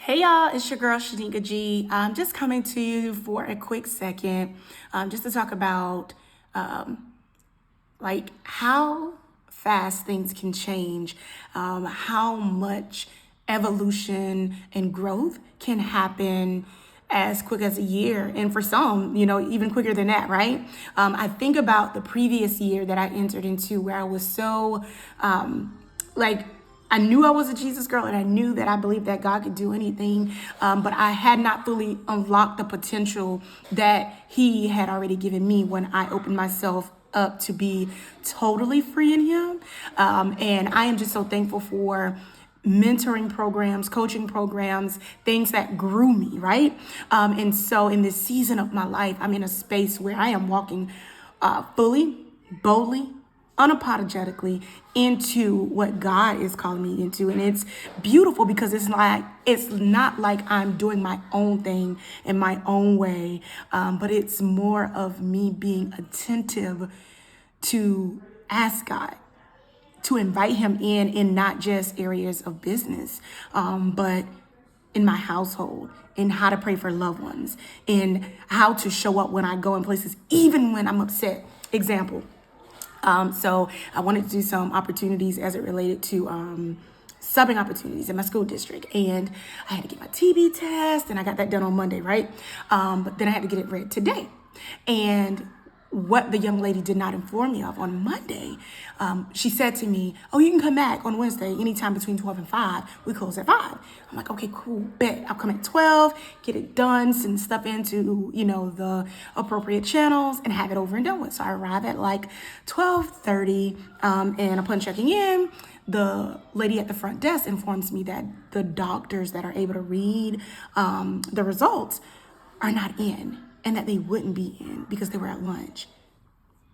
Hey y'all, it's your girl Shanika G. I'm just coming to you for a quick second, just to talk about how fast things can change, how much evolution and growth can happen as quick as a year, and for some, even quicker than that, right? I think about the previous year that I entered into where I was so like I knew I was a Jesus girl, and I knew that I believed that God could do anything, but I had not fully unlocked the potential that He had already given me when I opened myself up to be totally free in Him. And I am just so thankful for mentoring programs, coaching programs, things that grew me, right? And so in this season of my life, I'm in a space where I am walking fully, boldly, unapologetically into what God is calling me into. And it's beautiful because it's not like I'm doing my own thing in my own way, but it's more of me being attentive to ask God to invite Him in not just areas of business, but in my household, in how to pray for loved ones, in how to show up when I go in places, even when I'm upset. Example. So I wanted to do some opportunities as it related to subbing opportunities in my school district. And I had to get my TB test, and I got that done on Monday, right? But then I had to get it read today. And what the young lady did not inform me of on Monday, she said to me, "Oh, you can come back on Wednesday anytime between 12 and 5. We close at 5. I'm like, "Okay, cool, bet. I'll come at 12, get it done, send stuff into, the appropriate channels and have it over and done with." So I arrive at like 12:30, and upon checking in, the lady at the front desk informs me that the doctors that are able to read the results are not in, and that they wouldn't be in because they were at lunch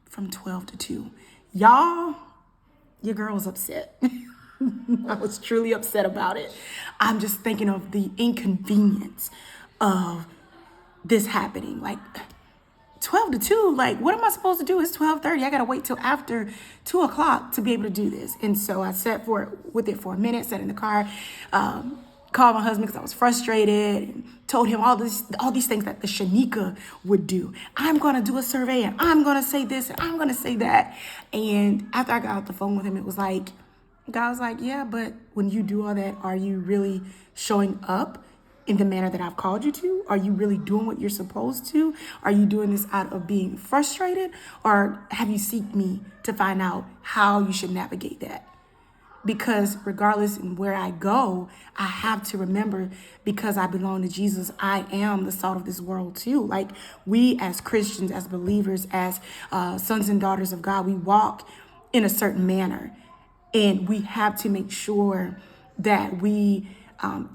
from 12 to 2. Y'all, your girl was upset. I was truly upset about it. I'm just thinking of the inconvenience of this happening. Like 12 to 2, like what am I supposed to do? It's 12:30. I gotta wait till after 2 o'clock to be able to do this. And so I sat with it for a minute, sat in the car, called my husband because I was frustrated, and told him all these things that the Shanika would do. I'm gonna do a survey, and I'm gonna say this, and I'm gonna say that. And after I got off the phone with him, it was like, God was like, "Yeah, but when you do all that, are you really showing up in the manner that I've called you to? Are you really doing what you're supposed to? Are you doing this out of being frustrated? Or have you seeked me to find out how you should navigate that?" Because regardless in where I go, I have to remember, because I belong to Jesus, I am the salt of this world too. Like, we as Christians, as believers, as sons and daughters of God, we walk in a certain manner. And we have to make sure that we,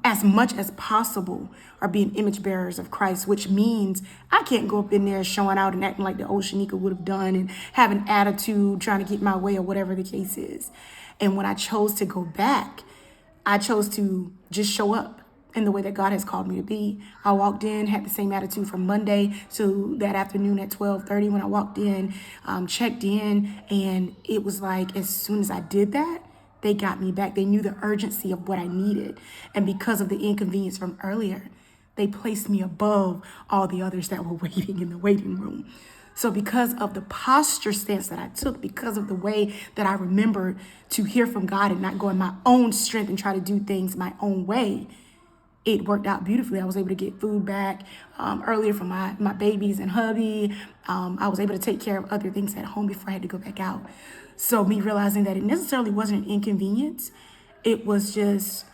as much as possible, are being image bearers of Christ, which means I can't go up in there showing out and acting like the old Shanika would have done and have an attitude, trying to get my way, or whatever the case is. And when I chose to go back, I chose to just show up in the way that God has called me to be. I walked in, had the same attitude from Monday to that afternoon at 12:30 when I walked in, checked in, and it was like as soon as I did that, they got me back. They knew the urgency of what I needed. And because of the inconvenience from earlier, they placed me above all the others that were waiting in the waiting room. So because of the posture stance that I took, because of the way that I remembered to hear from God and not go in my own strength and try to do things my own way, it worked out beautifully. I was able to get food back earlier from my babies and hubby. I was able to take care of other things at home before I had to go back out. So me realizing that it necessarily wasn't an inconvenience, it was just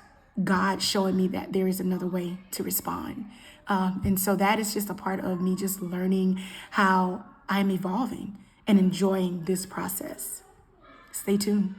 God showing me that there is another way to respond. And so that is just a part of me just learning how I'm evolving and enjoying this process. Stay tuned.